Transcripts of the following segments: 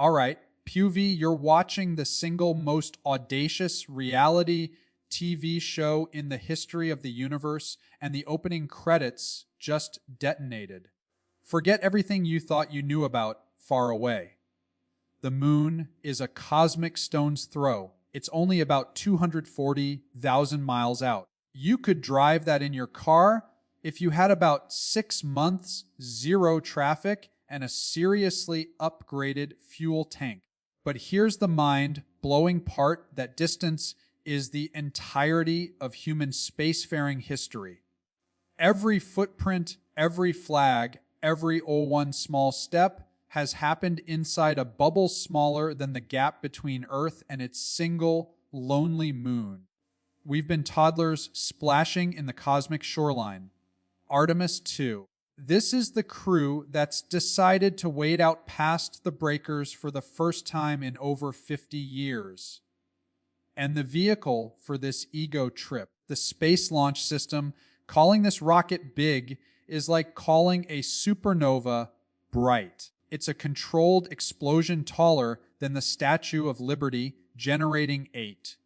All right, PUV, you're watching the single most audacious reality TV show in the history of the universe, and the opening credits just detonated. Forget everything you thought you knew about far away. The moon is a cosmic stone's throw. It's only about 240,000 miles out. You could drive that in your car if you had about 6 months, zero traffic, and a seriously upgraded fuel tank. But here's the mind-blowing part: that distance is the entirety of human spacefaring history. Every footprint, every flag, every O1 small step has happened inside a bubble smaller than the gap between Earth and its single, lonely moon. We've been toddlers splashing in the cosmic shoreline. Artemis II. This is the crew that's decided to wade out past the breakers for the first time in over 50 years. And the vehicle for this ego trip, the Space Launch System, calling this rocket big is like calling a supernova bright. It's a controlled explosion taller than the Statue of Liberty, generating 8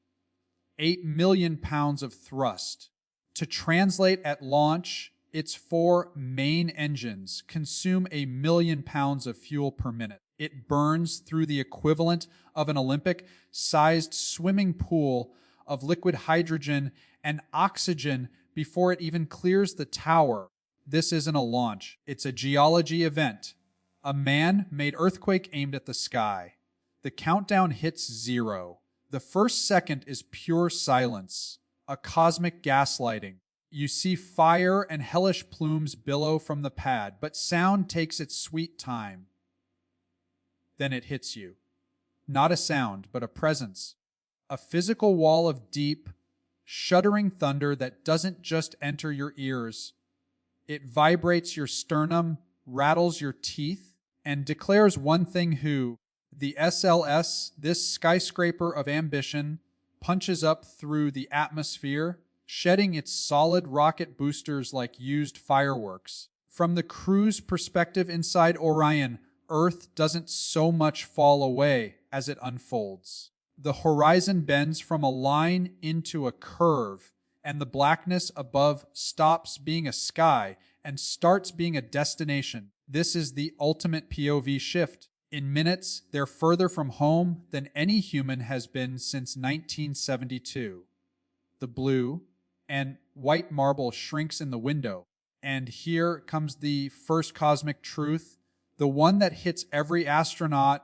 million pounds of thrust. To translate at launch, its 4 main engines consume 1 million pounds of fuel per minute. It burns through the equivalent of an Olympic-sized swimming pool of liquid hydrogen and oxygen before it even clears the tower. This isn't a launch. It's a geology event. A man-made earthquake aimed at the sky. The countdown hits 0. The first second is pure silence, a cosmic gaslighting. You see fire and hellish plumes billow from the pad, but sound takes its sweet time. Then it hits you. Not a sound, but a presence. A physical wall of deep, shuddering thunder that doesn't just enter your ears. It vibrates your sternum, rattles your teeth, and declares one thing: who? The SLS, this skyscraper of ambition, punches up through the atmosphere, shedding its solid rocket boosters like used fireworks. From the crew's perspective inside Orion, Earth doesn't so much fall away as it unfolds. The horizon bends from a line into a curve, and the blackness above stops being a sky and starts being a destination. This is the ultimate POV shift. In minutes, they're further from home than any human has been since 1972. The blue and white marble shrinks in the window. And here comes the first cosmic truth, the one that hits every astronaut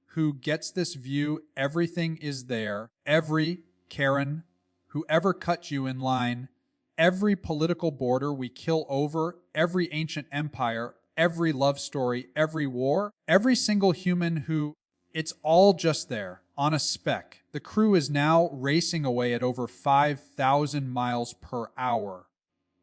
who gets this view. Everything is there. Every Karen, whoever cut you in line, every political border we kill over, every ancient empire, every love story, every war, every single human who, it's all just there, on a speck. The crew is now racing away at over 5,000 miles per hour.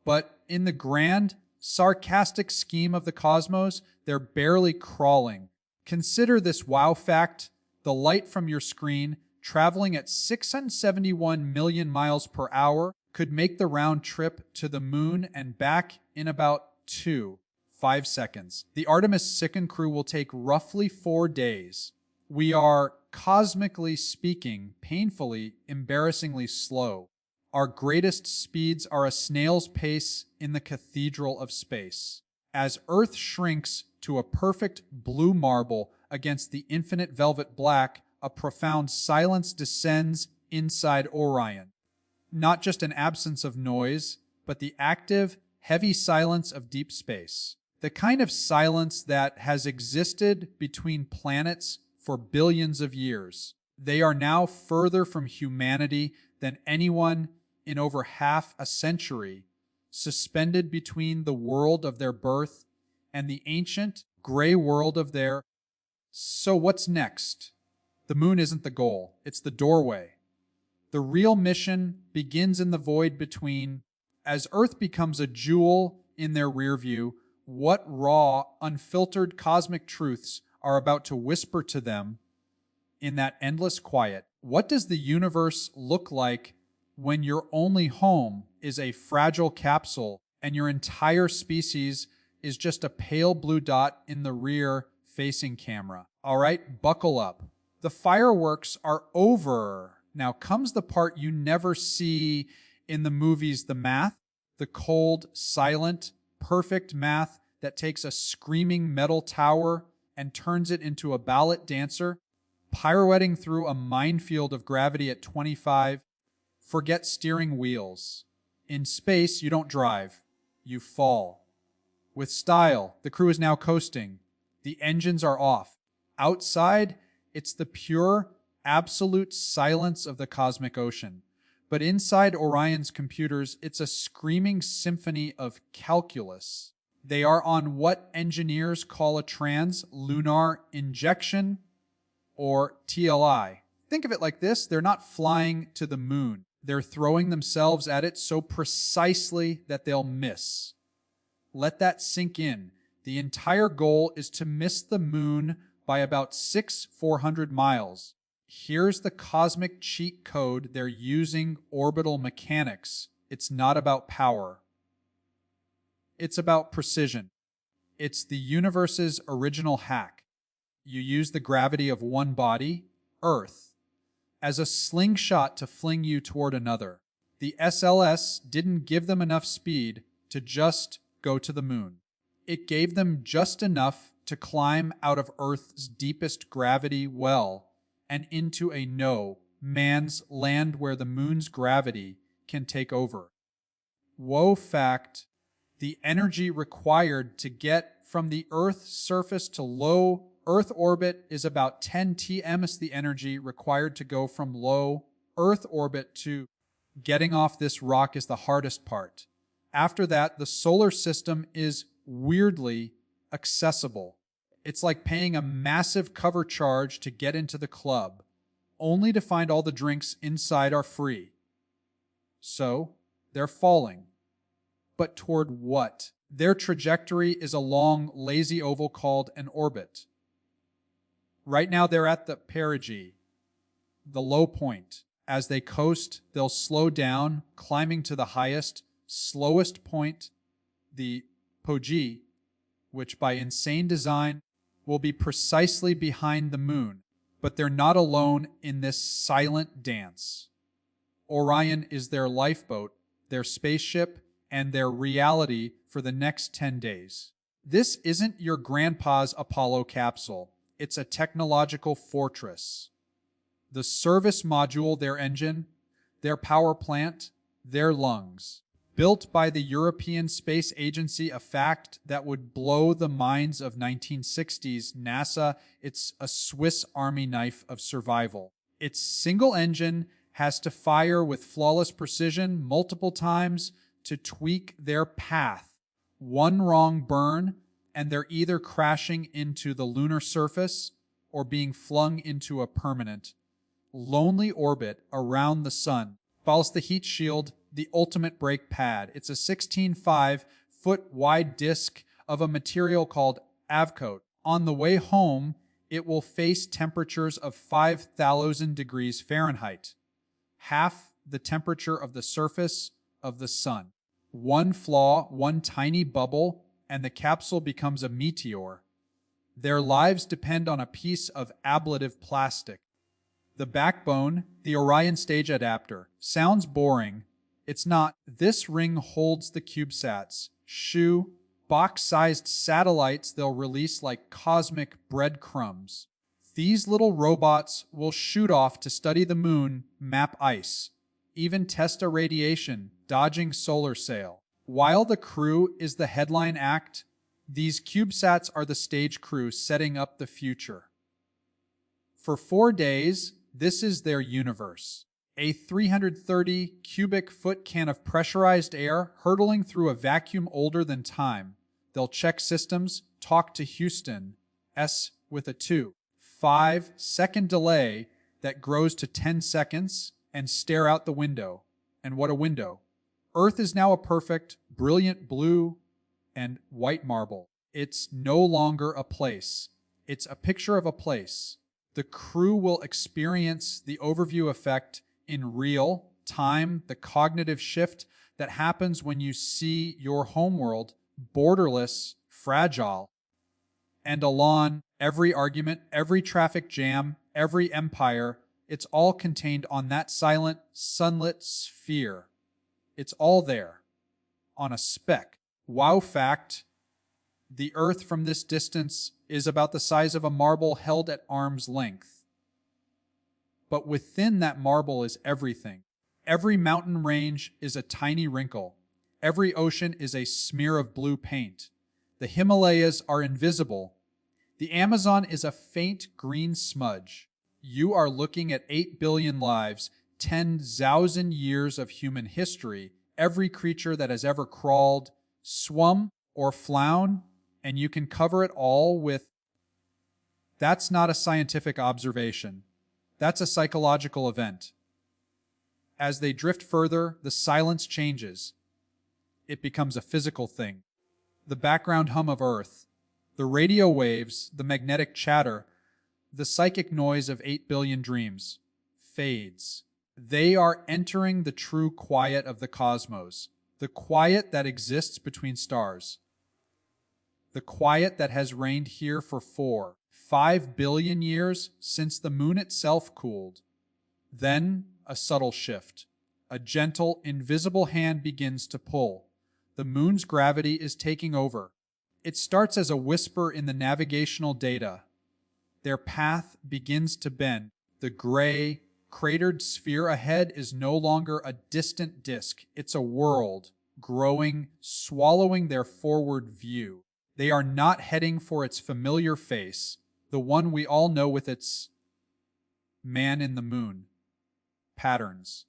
But in the grand, sarcastic scheme of the cosmos, they're barely crawling. Consider this wow fact: the light from your screen, traveling at 671 million miles per hour, could make the round trip to the moon and back in about 5 seconds. The Artemis II crew will take roughly 4 days. We are, cosmically speaking, painfully, embarrassingly slow. Our greatest speeds are a snail's pace in the cathedral of space. As Earth shrinks to a perfect blue marble against the infinite velvet black, a profound silence descends inside Orion. Not just an absence of noise, but the active, heavy silence of deep space. The kind of silence that has existed between planets for billions of years. They are now further from humanity than anyone in over half a century, suspended between the world of their birth and the ancient, gray world of their... So what's next? The moon isn't the goal, it's the doorway. The real mission begins in the void between. As Earth becomes a jewel in their rear view, what raw, unfiltered cosmic truths are about to whisper to them in that endless quiet? What does the universe look like when your only home is a fragile capsule and your entire species is just a pale blue dot in the rear facing camera? All right, buckle up. The fireworks are over. Now comes the part you never see in the movies, the math, the cold, silent, perfect math that takes a screaming metal tower and turns it into a ballet dancer, pirouetting through a minefield of gravity at 25. Forget steering wheels. In space, you don't drive, you fall. With style, the crew is now coasting. The engines are off. Outside, it's the pure, absolute silence of the cosmic ocean. But inside Orion's computers, it's a screaming symphony of calculus. They are on what engineers call a trans-lunar injection, or TLI. Think of it like this: they're not flying to the moon. They're throwing themselves at it so precisely that they'll miss. Let that sink in. The entire goal is to miss the moon by about 400 miles. Here's the cosmic cheat code they're using: orbital mechanics. It's not about power. It's about precision. It's the universe's original hack. You use the gravity of one body, Earth, as a slingshot to fling you toward another. The SLS didn't give them enough speed to just go to the moon. It gave them just enough to climb out of Earth's deepest gravity well and into a no man's land where the moon's gravity can take over. Whoa fact, the energy required to get from the Earth's surface to low Earth orbit is about 10 TMs. The energy required to go from low Earth orbit to getting off this rock is the hardest part. After that, the solar system is weirdly accessible. It's like paying a massive cover charge to get into the club, only to find all the drinks inside are free. So, they're falling. But toward what? Their trajectory is a long, lazy oval called an orbit. Right now they're at the perigee, the low point. As they coast, they'll slow down, climbing to the highest, slowest point, the apogee, which by insane design will be precisely behind the moon. But they're not alone in this silent dance. Orion is their lifeboat, their spaceship, and their reality for the next 10 days. This isn't your grandpa's Apollo capsule. It's a technological fortress. The service module, their engine, their power plant, their lungs. Built by the European Space Agency, a fact that would blow the minds of 1960s NASA. It's a Swiss Army knife of survival. Its single engine has to fire with flawless precision multiple times to tweak their path. One wrong burn, and they're either crashing into the lunar surface or being flung into a permanent, lonely orbit around the sun. Whilst the heat shield, the ultimate brake pad. It's a 16.5-foot wide disc of a material called Avcoat. On the way home, it will face temperatures of 5,000 degrees Fahrenheit, half the temperature of the surface of the sun. One flaw, one tiny bubble, and the capsule becomes a meteor. Their lives depend on a piece of ablative plastic. The backbone, the Orion stage adapter. Sounds boring. It's not. This ring holds the CubeSats, box-sized satellites they'll release like cosmic breadcrumbs. These little robots will shoot off to study the moon, map ice, even test irradiation, dodging solar sail. While the crew is the headline act, these CubeSats are the stage crew setting up the future. For 4 days, this is their universe. A 330 cubic foot can of pressurized air hurtling through a vacuum older than time. They'll check systems, talk to Houston, S with a 2. 5-second delay that grows to 10 seconds, and stare out the window. And what a window. Earth is now a perfect, brilliant blue and white marble. It's no longer a place. It's a picture of a place. The crew will experience the overview effect in real time, the cognitive shift that happens when you see your homeworld borderless, fragile, and alone Every argument, every traffic jam, every empire, it's all contained on that silent, sunlit sphere. It's all there, on a speck. Wow fact, the Earth from this distance is about the size of a marble held at arm's length. But within that marble is everything. Every mountain range is a tiny wrinkle. Every ocean is a smear of blue paint. The Himalayas are invisible. The Amazon is a faint green smudge. You are looking at 8 billion lives, 10,000 years of human history, every creature that has ever crawled, swum, or flown, and you can cover it all with... That's not a scientific observation. That's a psychological event. As they drift further, the silence changes. It becomes a physical thing. The background hum of Earth, the radio waves, the magnetic chatter, the psychic noise of 8 billion dreams, fades. They are entering the true quiet of the cosmos, the quiet that exists between stars, the quiet that has reigned here for 5 billion years since the moon itself cooled. Then a subtle shift. A gentle, invisible hand begins to pull. The moon's gravity is taking over. It starts as a whisper in the navigational data. Their path begins to bend. The gray, cratered sphere ahead is no longer a distant disk. It's a world, growing, swallowing their forward view. They are not heading for its familiar face, the one we all know with its man in the moon patterns.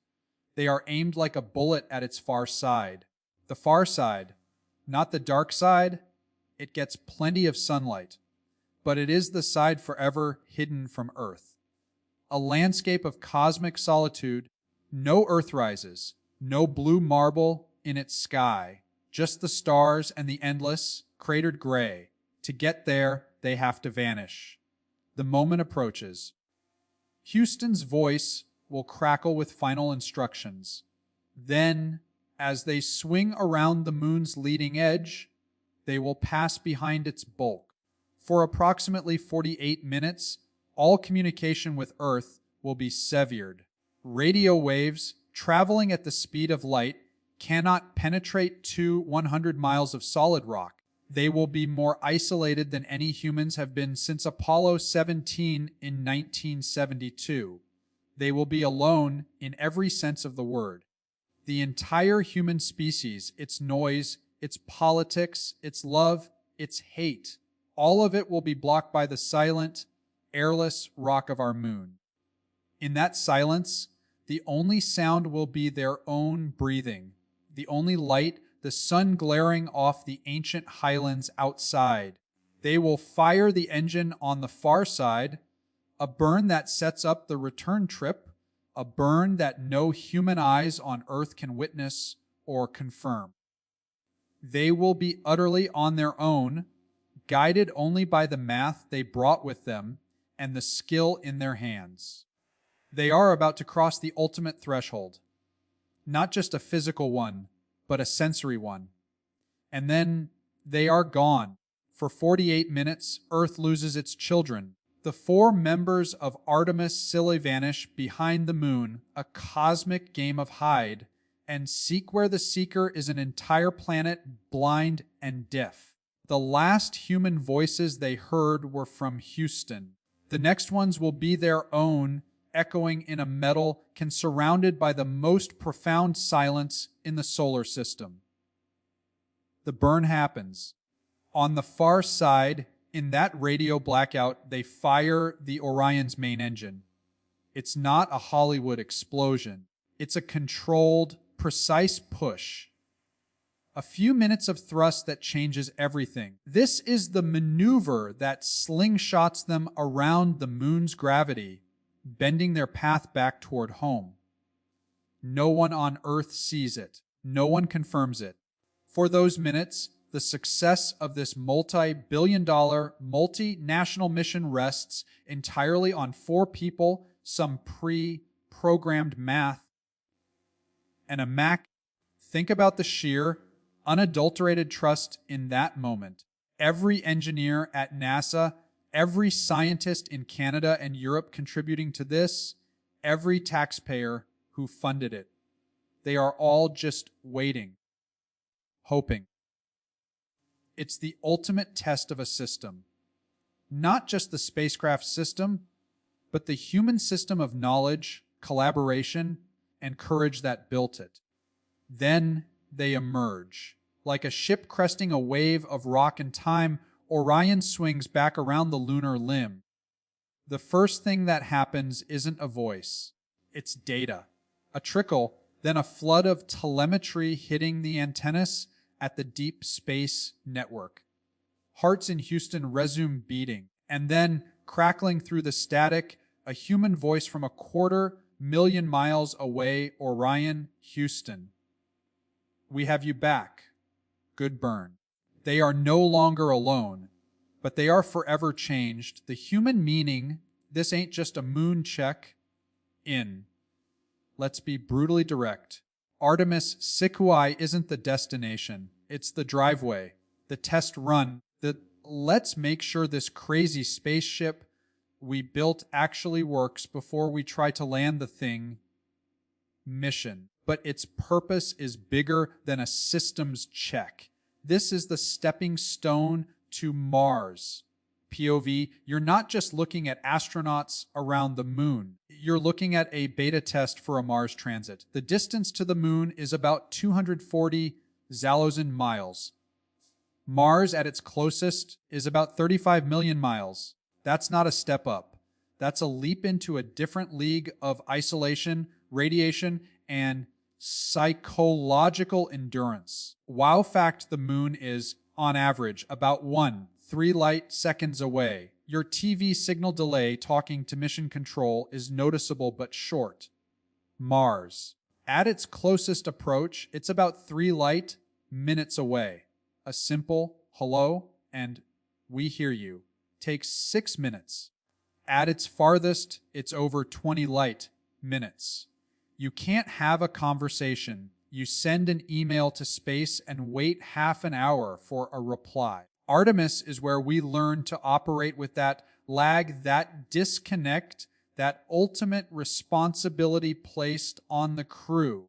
They are aimed like a bullet at its far side. The far side, not the dark side. It gets plenty of sunlight, but it is the side forever hidden from Earth. A landscape of cosmic solitude, no Earth rises, no blue marble in its sky, just the stars and the endless, cratered gray. To get there, they have to vanish. The moment approaches. Houston's voice will crackle with final instructions. Then, as they swing around the moon's leading edge, they will pass behind its bulk. For approximately 48 minutes, all communication with Earth will be severed. Radio waves, traveling at the speed of light, cannot penetrate 100 miles of solid rock. They will be more isolated than any humans have been since Apollo 17 in 1972. They will be alone in every sense of the word. The entire human species, its noise, its politics, its love, its hate, all of it will be blocked by the silent, airless rock of our moon. In that silence, the only sound will be their own breathing, the only light, the sun glaring off the ancient highlands outside. They will fire the engine on the far side, a burn that sets up the return trip, a burn that no human eyes on Earth can witness or confirm. They will be utterly on their own, guided only by the math they brought with them and the skill in their hands. They are about to cross the ultimate threshold, not just a physical one, but a sensory one. And then they are gone. For 48 minutes, Earth loses its children. The 4 members of Artemis II vanish behind the moon, a cosmic game of hide, and seek where the seeker is an entire planet blind and deaf. The last human voices they heard were from Houston. The next ones will be their own, echoing in a metal surrounded by the most profound silence in the solar system. The burn happens. On the far side, in that radio blackout, they fire the Orion's main engine. It's not a Hollywood explosion. It's a controlled, precise push. A few minutes of thrust that changes everything. This is the maneuver that slingshots them around the moon's gravity, bending their path back toward home. No one on Earth sees it. No one confirms it. For those minutes, the success of this multi-billion-dollar, multinational mission rests entirely on 4 people, some pre-programmed math, and a Mac. Think about the sheer, unadulterated trust in that moment. Every engineer at NASA Every scientist in Canada and Europe contributing to this, every taxpayer who funded it. They are all just waiting, hoping. It's the ultimate test of a system. Not just the spacecraft system, but the human system of knowledge, collaboration, and courage that built it. Then they emerge. Like a ship cresting a wave of rock and time, Orion swings back around the lunar limb. The first thing that happens isn't a voice. It's data. A trickle, then a flood of telemetry hitting the antennas at the Deep Space Network. Hearts in Houston resume beating, and then, crackling through the static, a human voice from 250,000 miles away, Orion, Houston. We have you back. Good burn. They are no longer alone, but they are forever changed. The human meaning, this ain't just a moon check in. Let's be brutally direct. Artemis II isn't the destination. It's the driveway, the test run, the let's make sure this crazy spaceship we built actually works before we try to land the thing mission. But its purpose is bigger than a systems check. This is the stepping stone to Mars. POV, you're not just looking at astronauts around the moon. You're looking at a beta test for a Mars transit. The distance to the moon is about 240,000 miles. Mars, at its closest, is about 35 million miles. That's not a step up. That's a leap into a different league of isolation, radiation, and psychological endurance. Wow fact, the moon is, on average, about 3 light seconds away. Your TV signal delay talking to mission control is noticeable but short. Mars. At its closest approach, it's about 3 light minutes away. A simple hello and we hear you takes 6 minutes. At its farthest, it's over 20 light minutes. You can't have a conversation. You send an email to space and wait half an hour for a reply. Artemis is where we learn to operate with that lag, that disconnect, that ultimate responsibility placed on the crew.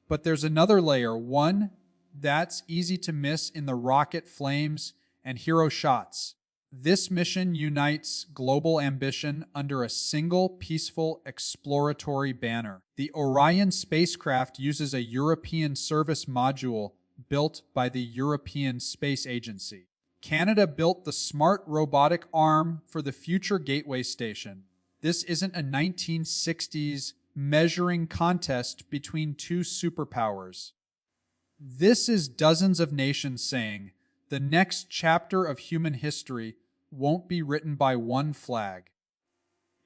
But there's another layer, one that's easy to miss in the rocket flames and hero shots. This mission unites global ambition under a single peaceful exploratory banner. The Orion spacecraft uses a European service module built by the European Space Agency. Canada built the smart robotic arm for the future Gateway Station. This isn't a 1960s measuring contest between two superpowers. This is dozens of nations saying, the next chapter of human history won't be written by one flag.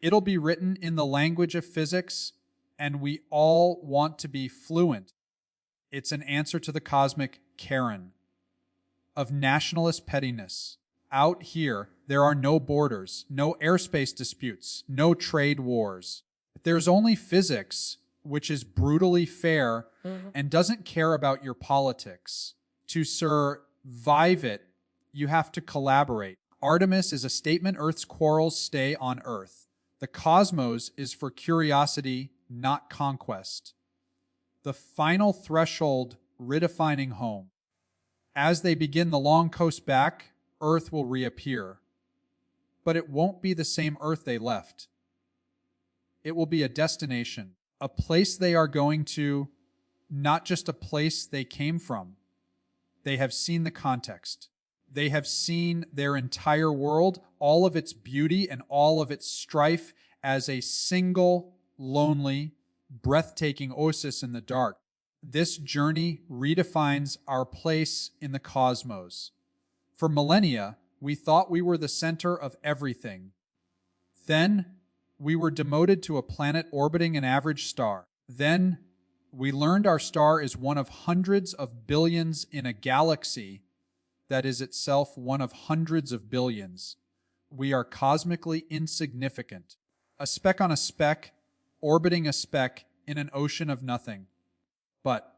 It'll be written in the language of physics, and we all want to be fluent. It's an answer to the cosmic Karen of nationalist pettiness. Out here, there are no borders, no airspace disputes, no trade wars. There's only physics, which is brutally fair and doesn't care about your politics. To survive it, you have to collaborate. Artemis is a statement Earth's quarrels stay on Earth. The cosmos is for curiosity, not conquest. The final threshold, redefining home. As they begin the long coast back, Earth will reappear. But it won't be the same Earth they left. It will be a destination, a place they are going to, not just a place they came from. They have seen the context. They have seen their entire world, all of its beauty and all of its strife as a single, lonely, breathtaking oasis in the dark. This journey redefines our place in the cosmos. For millennia, we thought we were the center of everything. Then, we were demoted to a planet orbiting an average star. Then, we learned our star is one of hundreds of billions in a galaxy that is itself one of hundreds of billions. We are cosmically insignificant. A speck on a speck, orbiting a speck in an ocean of nothing. But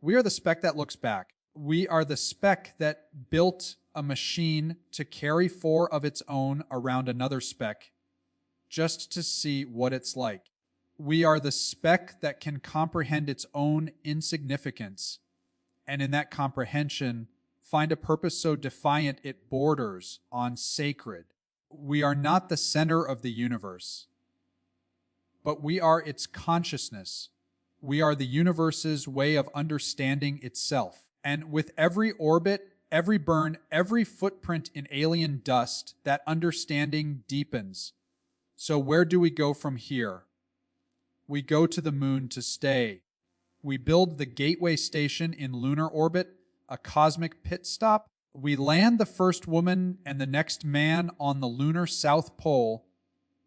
we are the speck that looks back. We are the speck that built a machine to carry four of its own around another speck, just to see what it's like. We are the speck that can comprehend its own insignificance, and in that comprehension, find a purpose so defiant it borders on sacred. We are not the center of the universe, but we are its consciousness. We are the universe's way of understanding itself. And with every orbit, every burn, every footprint in alien dust, that understanding deepens. So where do we go from here? We go to the moon to stay. We build the Gateway Station in lunar orbit, a cosmic pit stop. We land the first woman and the next man on the lunar South Pole,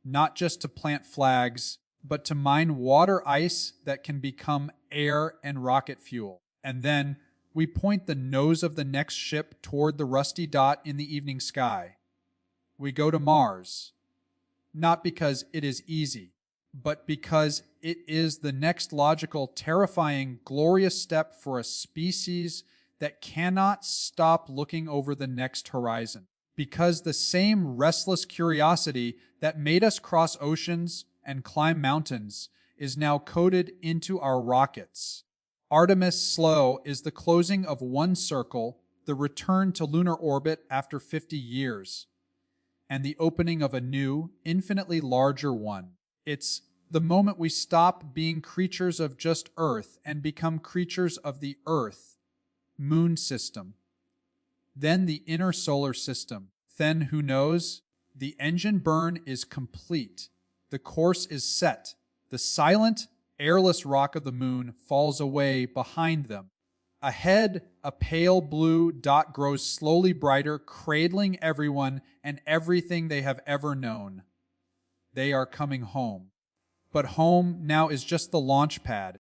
not just to plant flags, but to mine water ice that can become air and rocket fuel. And then we point the nose of the next ship toward the rusty dot in the evening sky. We go to Mars, not because it is easy, but because it is the next logical, terrifying, glorious step for a species that cannot stop looking over the next horizon. Because the same restless curiosity that made us cross oceans and climb mountains is now coded into our rockets. Artemis Slow is the closing of one circle, the return to lunar orbit after 50 years, and the opening of a new, infinitely larger one. It's the moment we stop being creatures of just Earth and become creatures of the Earth, Moon system, then the inner solar system. Then, who knows? The engine burn is complete. The course is set. The silent, airless rock of the moon falls away behind them. Ahead, a pale blue dot grows slowly brighter, cradling everyone and everything they have ever known. They are coming home. But home now is just the launch pad.